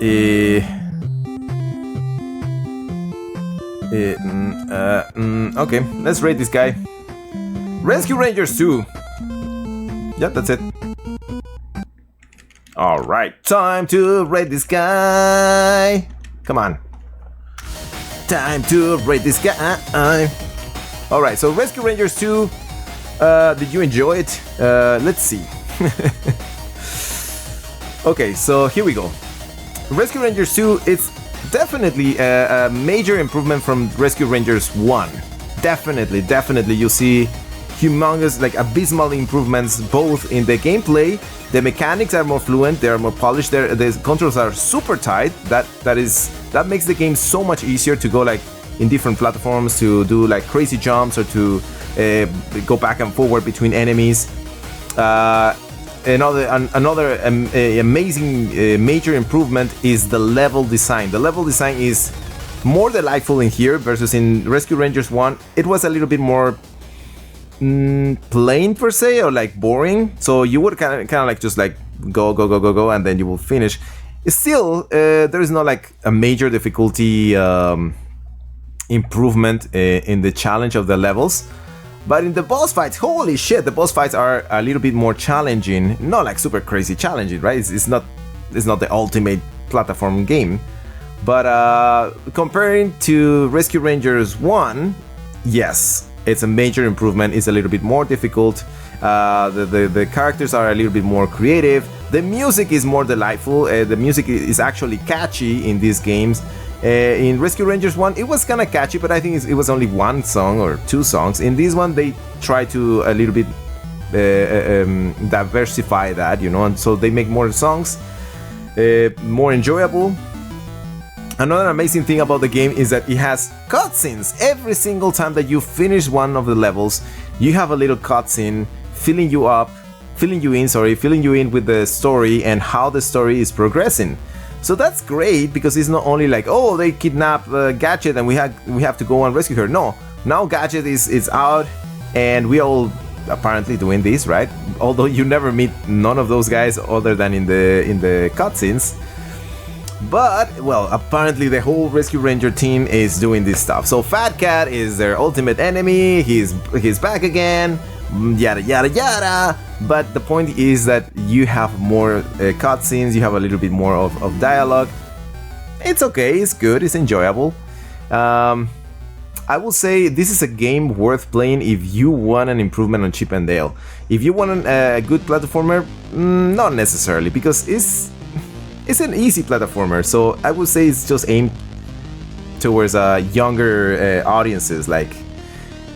Eh, okay, let's rate this guy. Rescue Rangers 2. Yeah, that's it. Alright, time to rate this guy. Come on. Time to rate this guy. Alright, so Rescue Rangers 2. Did you enjoy it? Let's see. Okay, so here we go. Rescue Rangers 2, it's definitely a major improvement from Rescue Rangers 1. Definitely, you see humongous, like abysmal improvements both in the gameplay. The mechanics are more fluent, they are more polished, the controls are super tight. That makes the game so much easier to go like in different platforms, to do like crazy jumps or to go back and forward between enemies. Another amazing major improvement is the level design. The level design is more delightful in here versus in Rescue Rangers 1. It was a little bit more plain per se, or like boring. So you would kind of like just like go, and then you will finish. Still, there is not like a major difficulty improvement in the challenge of the levels. But in the boss fights, holy shit, the boss fights are a little bit more challenging. Not like super crazy challenging, right? It's not the ultimate platform game. But comparing to Rescue Rangers 1, yes, it's a major improvement. It's a little bit more difficult. The characters are a little bit more creative. The music is more delightful. The music is actually catchy in these games. In Rescue Rangers 1, it was kind of catchy, but I think it was only one song or two songs. In this one, they try to a little bit diversify that, you know, and so they make more songs, more enjoyable. Another amazing thing about the game is that it has cutscenes. Every single time that you finish one of the levels, you have a little cutscene filling you in with the story and how the story is progressing. So that's great, because it's not only like, oh, they kidnap Gadget and we have to go and rescue her. No, now Gadget is out and we all apparently doing this, right? Although you never meet none of those guys other than in the cutscenes. But, well, apparently the whole Rescue Ranger team is doing this stuff. So Fat Cat is their ultimate enemy, he's back again, yada yada yada. But the point is that you have more cutscenes, you have a little bit more of dialogue. It's okay, it's good, it's enjoyable. I will say this is a game worth playing if you want an improvement on Chip and Dale. If you want a good platformer, not necessarily, because it's an easy platformer. So I would say it's just aimed towards younger audiences, like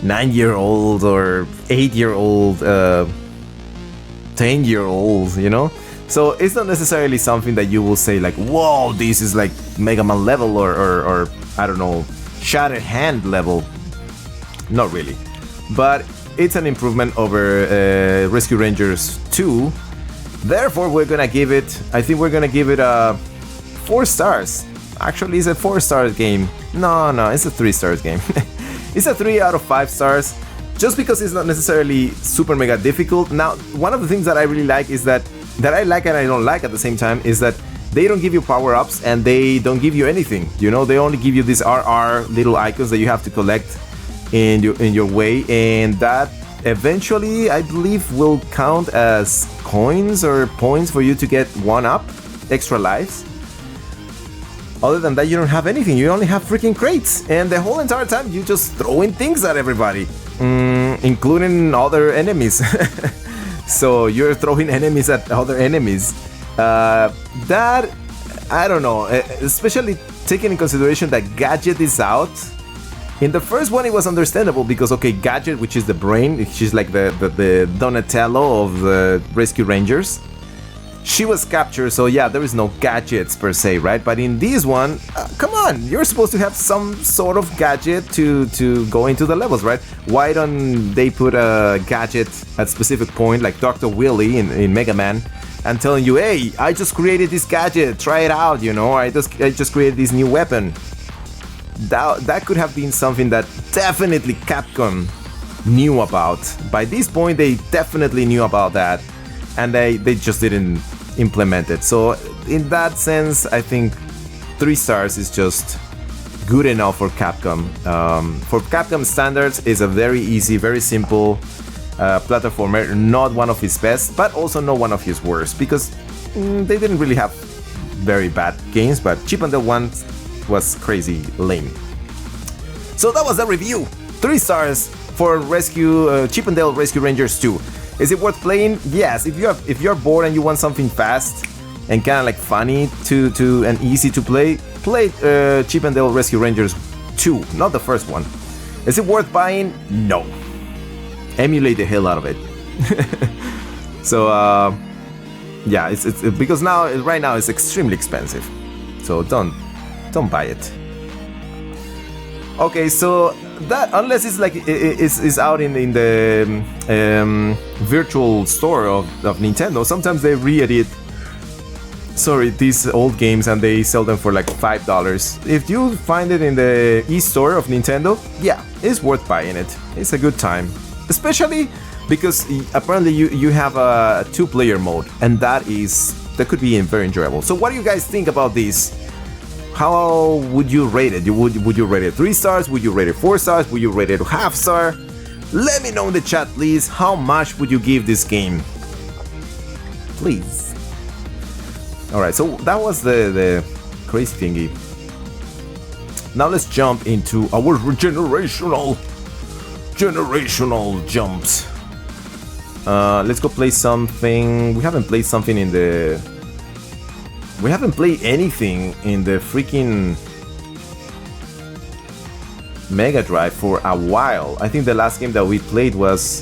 9-year-old or 8-year-old. 10-year-olds, you know? So it's not necessarily something that you will say like, whoa, this is like Mega Man level or I don't know, Shattered Hand level. Not really. But it's an improvement over Rescue Rangers 2. Therefore, I think we're gonna give it 4 stars. Actually, it's a 4-star game. No, it's a 3 stars game. It's a 3 out of 5 stars. Just because it's not necessarily super mega difficult. Now, one of the things that I really like is that I like and I don't like at the same time is that they don't give you power-ups and they don't give you anything. You know, they only give you these RR little icons that you have to collect in your way, and that eventually, I believe, will count as coins or points for you to get 1-up, extra lives. Other than that, you don't have anything. You only have freaking crates, and the whole entire time you just throwing things at everybody. Including other enemies. So you're throwing enemies at other enemies. That, I don't know, especially taking in consideration that Gadget is out. In the first one it was understandable because, okay, Gadget, which is the brain, she's like the Donatello of the Rescue Rangers. She was captured, so yeah, there is no gadgets per se, right? But in this one, come on, you're supposed to have some sort of gadget to go into the levels, right? Why don't they put a gadget at specific point, like Dr. Willy in Mega Man, and telling you, hey, I just created this gadget, try it out, you know, I just created this new weapon. That could have been something that definitely Capcom knew about. By this point, they definitely knew about that. And they just didn't implemented. So in that sense, I think 3 stars is just good enough for Capcom. For Capcom standards, it's a very easy, very simple platformer, not one of his best, but also not one of his worst, because they didn't really have very bad games, but Chip and Dale 1 was crazy lame. So that was the review. 3 stars for Chip and Dale Rescue Rangers 2. Is it worth playing? Yes. If you're bored and you want something fast and kind of like funny to and easy to play Chip and Dale Rescue Rangers 2, not the first one. Is it worth buying? No. Emulate the hell out of it. So yeah, it's because right now it's extremely expensive. So don't buy it. Okay, so that, unless it's like it's out in the virtual store of Nintendo, sometimes they re-edit these old games and they sell them for like $5. If you find it in the e-store of Nintendo, yeah, it's worth buying it. It's a good time, especially because apparently you have a 2-player mode, and that could be very enjoyable. So what do you guys think about this? How would you rate it? Would you rate it 3 stars? Would you rate it 4 stars? Would you rate it half star? Let me know in the chat, please. How much would you give this game? Please. Alright, so that was the crazy thingy. Now let's jump into our generational jumps. Let's go play something. We haven't played anything in the freaking Mega Drive for a while. I think the last game that we played was